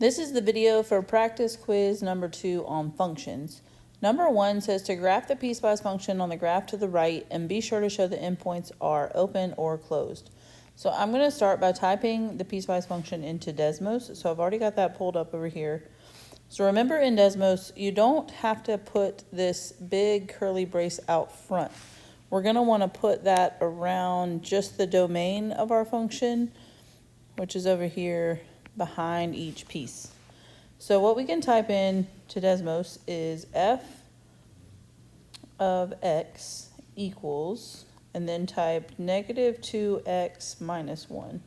This is the video for practice quiz number 2 on functions. Number 1 says to graph the piecewise function on the graph to the right and be sure to show the endpoints are open or closed. So I'm going to start by typing the piecewise function into Desmos. So I've already got that pulled up over here. So remember in Desmos, you don't have to put this big curly brace out front. We're going to want to put that around just the domain of our function, which is over here behind each piece. So what we can type in to Desmos is f of x equals, and then type negative 2x minus 1.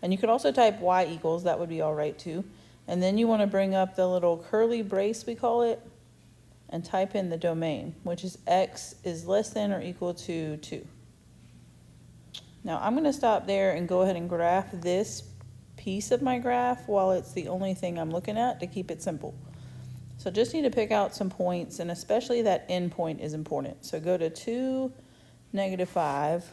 And you could also type y equals, that would be all right too. And then you want to bring up the little curly brace, we call it, and type in the domain, which is x is less than or equal to 2. Now I'm going to stop there and go ahead and graph this piece of my graph while it's the only thing I'm looking at to keep it simple. So just need to pick out some points, and especially that end point is important. So go to 2, negative 5.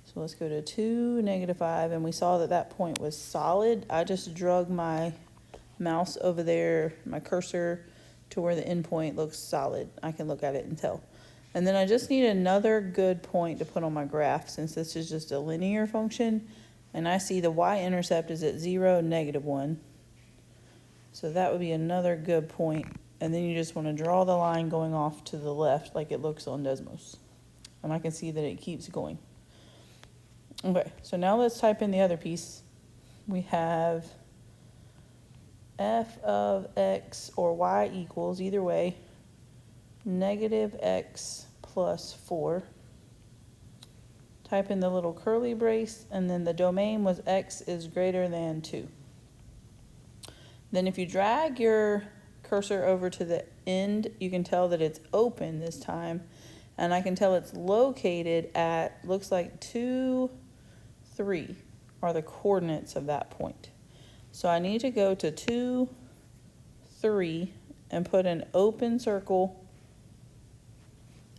So let's go to 2, negative 5, and we saw that that point was solid. I just drug my mouse over there, my cursor, to where the end point looks solid. I can look at it and tell. And then I just need another good point to put on my graph since this is just a linear function. And I see the y-intercept is at 0, negative 1. So that would be another good point. And then you just want to draw the line going off to the left like it looks on Desmos. And I can see that it keeps going. Okay, so now let's type in the other piece. We have f of x or y equals, either way, negative x plus 4. Type in the little curly brace, and then the domain was x is greater than 2. Then if you drag your cursor over to the end, you can tell that it's open this time. And I can tell it's located at, looks like 2, 3 are the coordinates of that point. So I need to go to 2, 3 and put an open circle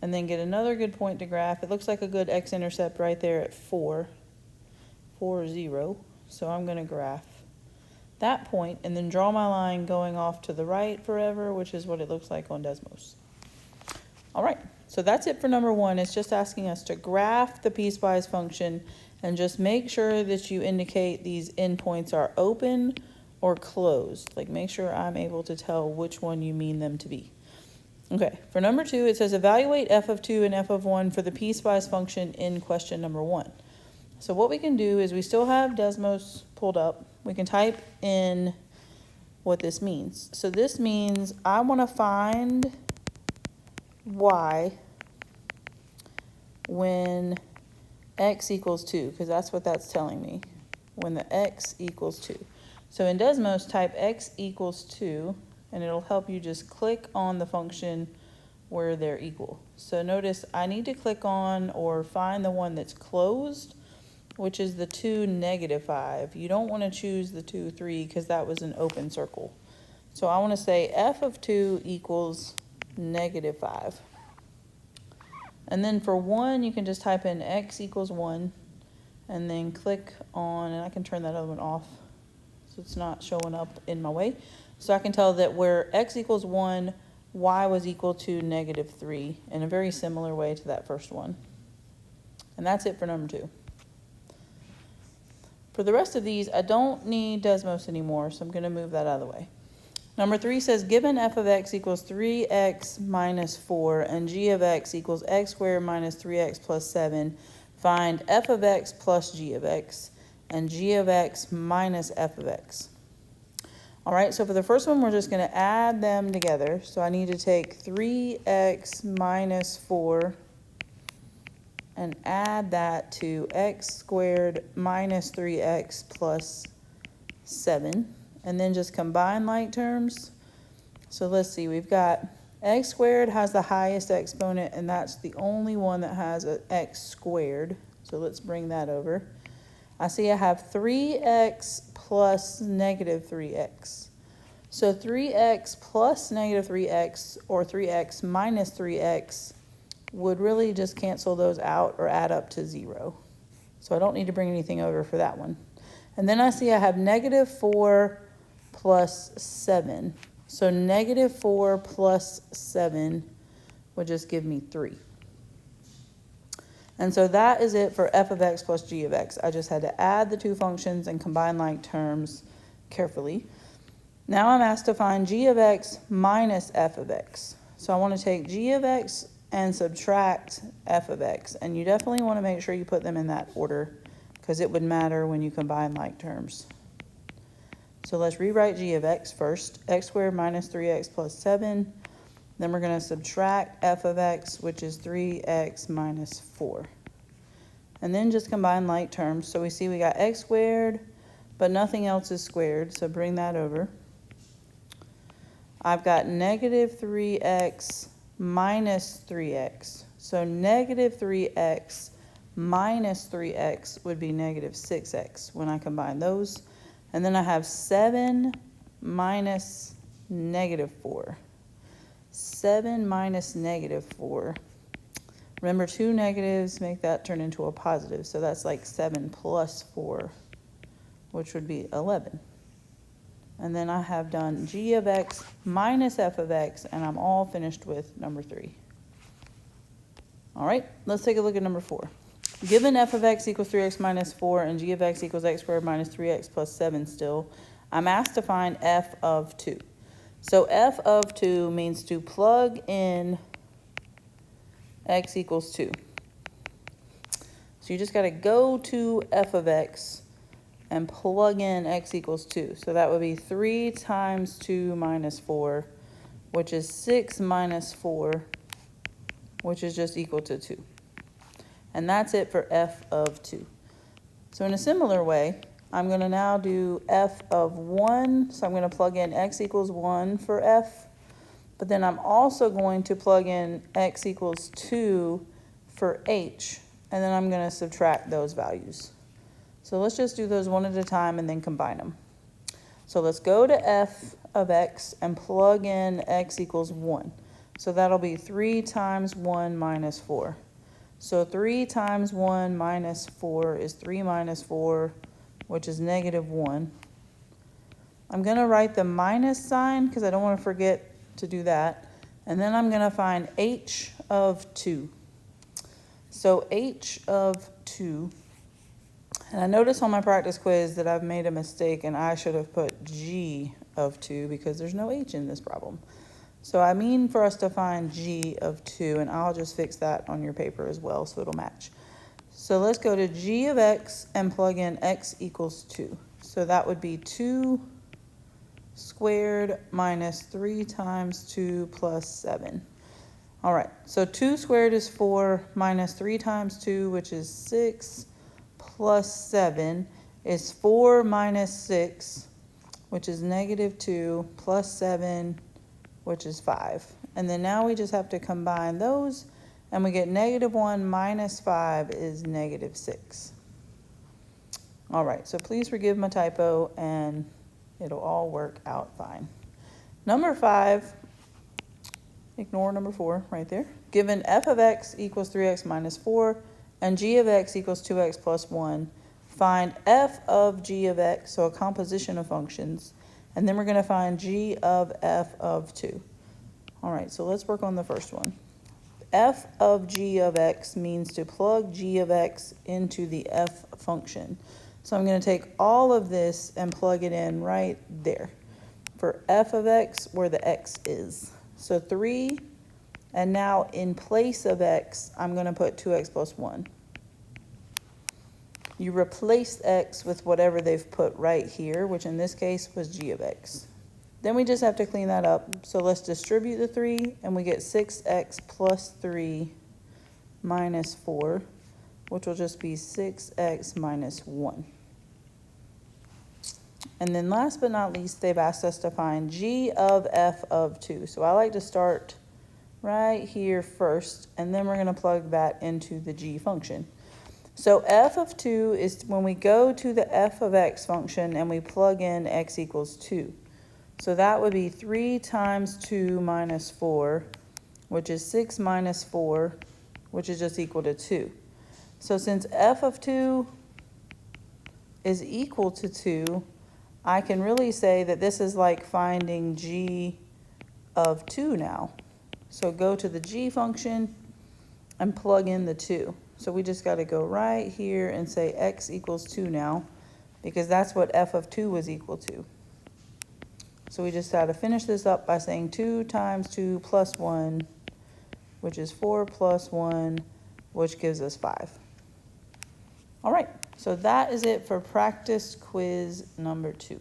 and then get another good point to graph. It looks like a good x-intercept right there at 4, 0. So I'm going to graph that point and then draw my line going off to the right forever, which is what it looks like on Desmos. All right, so that's it for number 1. It's just asking us to graph the piecewise function and just make sure that you indicate these endpoints are open or closed. Like make sure I'm able to tell which one you mean them to be. Okay, for number 2, it says evaluate f of 2 and f of 1 for the piecewise function in question number 1. So what we can do is we still have Desmos pulled up. We can type in what this means. So this means I want to find y when x equals 2, because that's what that's telling me, when the x equals 2. So in Desmos, type x equals 2, and it'll help you just click on the function where they're equal. So notice I need to click on or find the one that's closed, which is the 2, negative 5. You don't want to choose the 2, 3 because that was an open circle. So I want to say f of 2 equals negative 5. And then for 1, you can just type in x equals 1 and then click on, and I can turn that other one off so it's not showing up in my way. So I can tell that where x equals 1, y was equal to negative 3 in a very similar way to that first one. And that's it for number 2. For the rest of these, I don't need Desmos anymore, so I'm going to move that out of the way. Number 3 says, given f of x equals 3x minus 4 and g of x equals x squared minus 3x plus 7, find f of x plus g of x and g of x minus f of x. All right, so for the first one, we're just going to add them together. So I need to take 3x minus 4 and add that to x squared minus 3x plus 7. And then just combine like terms. So let's see, we've got x squared has the highest exponent, and that's the only one that has an x squared. So let's bring that over. I see I have 3x plus negative 3x. So 3x plus negative 3x or 3x minus 3x would really just cancel those out or add up to 0. So I don't need to bring anything over for that one. And then I see I have negative 4 plus 7. So negative 4 plus 7 would just give me 3. And so that is it for f of x plus g of x. I just had to add the two functions and combine like terms carefully. Now I'm asked to find g of x minus f of x. So I want to take g of x and subtract f of x. And you definitely want to make sure you put them in that order because it would matter when you combine like terms. So let's rewrite g of x first. X squared minus 3x plus 7. Then we're going to subtract f of x, which is 3x minus 4. And then just combine like terms. So we see we got x squared, but nothing else is squared. So bring that over. I've got negative 3x minus 3x. So negative 3x minus 3x would be negative 6x when I combine those. And then I have 7 minus negative 4. 7 minus negative 4. Remember, two negatives make that turn into a positive. So that's like 7 plus 4, which would be 11. And then I have done g of x minus f of x, and I'm all finished with number 3. All right, let's take a look at number 4. Given f of x equals 3x minus 4 and g of x equals x squared minus 3x plus 7 still, I'm asked to find f of 2. So f of 2 means to plug in x equals 2. So you just got to go to f of x and plug in x equals 2. So that would be 3 times 2 minus 4, which is 6 minus 4, which is just equal to 2. And that's it for f of 2. So in a similar way, I'm going to now do f of 1. So I'm going to plug in x equals 1 for f. But then I'm also going to plug in x equals 2 for h. And then I'm going to subtract those values. So let's just do those one at a time and then combine them. So let's go to f of x and plug in x equals 1. So that'll be 3 times 1 minus 4. So 3 times 1 minus 4 is 3 minus 4, which is negative 1. I'm going to write the minus sign because I don't want to forget to do that. And then I'm going to find h of 2. So h of 2. And I noticed on my practice quiz that I've made a mistake and I should have put g of 2 because there's no h in this problem. So I mean for us to find g of 2, and I'll just fix that on your paper as well so it'll match. So let's go to g of x and plug in x equals 2. So that would be 2 squared minus 3 times 2 plus 7. All right, so 2 squared is 4 minus 3 times 2, which is 6, plus 7 is 4 minus 6, which is negative 2, plus 7, which is 5. And then now we just have to combine those, and we get negative 1 minus 5 is negative 6. All right, so please forgive my typo, and it'll all work out fine. Number 5, ignore number 4 right there. Given f of x equals 3x minus 4 and g of x equals 2x plus 1, find f of g of x, so a composition of functions, and then we're going to find g of f of 2. All right, so let's work on the first one. F of g of x means to plug g of x into the f function. So I'm going to take all of this and plug it in right there for f of x where the x is. So 3, and now in place of x, I'm going to put 2x plus 1. You replace x with whatever they've put right here, which in this case was g of x. Then we just have to clean that up. So let's distribute the 3, and we get 6x plus 3 minus 4, which will just be 6x minus 1. And then last but not least, they've asked us to find g of f of 2. So I like to start right here first, and then we're going to plug that into the g function. So f of 2 is when we go to the f of x function and we plug in x equals 2. So that would be 3 times 2 minus 4, which is 6 minus 4, which is just equal to 2. So since f of 2 is equal to 2, I can really say that this is like finding g of 2 now. So go to the g function and plug in the 2. So we just got to go right here and say x equals 2 now, because that's what f of 2 was equal to. So we just got to finish this up by saying 2 times 2 plus 1, which is 4 plus 1, which gives us 5. All right, so that is it for practice quiz number 2.